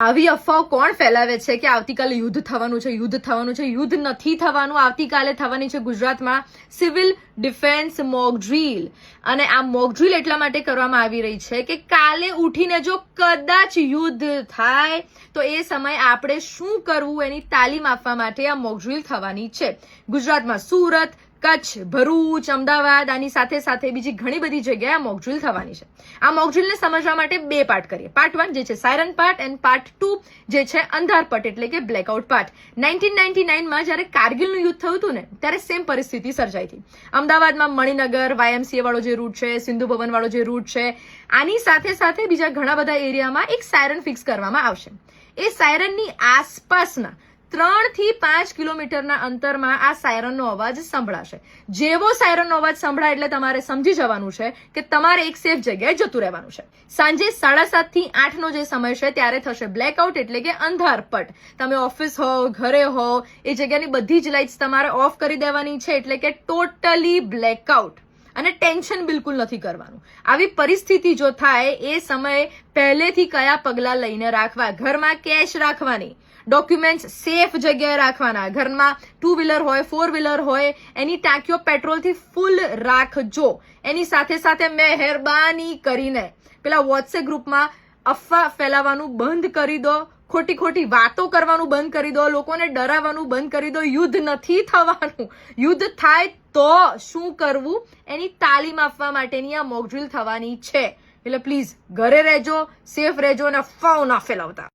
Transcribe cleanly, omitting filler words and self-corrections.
આવી અફવાઓ કોણ ફેલાવે છે કે આવતીકાલે યુદ્ધ થવાનું છે? યુદ્ધ નથી થવાનું. આવતીકાલે થવાની છે ગુજરાતમાં સિવિલ ડિફેન્સ મોક ડ્રીલ. અને આ મોક ડ્રીલ એટલા માટે કરવામાં આવી રહી છે કે કાલે ઉઠીને જો કદાચ યુદ્ધ થાય તો એ સમયે આપણે શું કરવું એની તાલીમ આપવા માટે આ મોક ડ્રીલ થવાની છે. ગુજરાતમાં સુરત, કચ્છ, ભરૂચ, અમદાવાદ આની સાથે સાથે બીજી ઘણી બધી જગ્યાએ આ મોક ડ્રીલ થવાની છે. આ મોક ડ્રીલને સમજવા માટે બે પાર્ટ કરીએ. પાર્ટ 1 જે છે સાયરન પાર્ટ એન્ડ પાર્ટ 2 જે છે અંધારપટ એટલે કે બ્લેકઆઉટ પાર્ટ. 1999માં જ્યારે કારગિલનું યુદ્ધ થયું હતું ને ત્યારે સેમ પરિસ્થિતિ સર્જાઈ હતી. અમદાવાદમાં મણિનગર, YMCA વાળો જે રૂટ છે, સિંધુ ભવન વાળો જે રૂટ છે, આની સાથે સાથે બીજા ઘણા બધા એરિયામાં એક સાયરન ફિક્સ કરવામાં આવશે. એ સાયરનની આસપાસના 3 થી 5 કિલોમીટરના અંતરમાં આ સાયરનનો અવાજ સંભળાશે. જેવો સાયરનનો અવાજ સંભળાય એટલે તમારે સમજી જવાનું છે કે તમારે એક સેફ જગ્યાએ જતું રહેવાનું છે. સાંજે 7:30 થી 8નો જે સમય છે ત્યારે થશે બ્લેકઆઉટ એટલે કે અંધારપટ. તમે ઓફિસ હો, ઘરે હો, એ જગ્યાની બધી જ લાઇટ્સ તમારે ઓફ કરી દેવાની છે એટલે કે ટોટલી બ્લેકઆઉટ. અને ટેન્શન બિલકુલ નથી કરવાનું. આવી પરિસ્થિતિ જો થાય એ સમયે પહેલેથી કયા પગલાં લઈને રાખવા? ઘરમાં કેશ રાખવાની, ડોક્યુમેન્ટ્સ સેફ જગ્યાએ રાખવાના, ઘરમાં 2 વ્હીલર હોય, 4 વ્હીલર હોય એની ટાંકીઓ પેટ્રોલથી ફૂલ રાખજો. એની સાથે સાથે મહેરબાની કરીને પેલા વોટ્સએપ ગ્રુપમાં અફવા ફેલાવવાનું બંધ કરી દો, ખોટી વાતો કરવાનું બંધ કરી દો, લોકોને ડરાવવાનું બંધ કરી દો. યુદ્ધ નથી થવાનું. યુદ્ધ થાય તો શું કરવું એની તાલીમ આપવા માટેની આ મોક ડ્રીલ થવાની છે. એટલે પ્લીઝ ઘરે રહેજો, સેફ રહેજો અને અફવાઓ ના ફેલાવતા.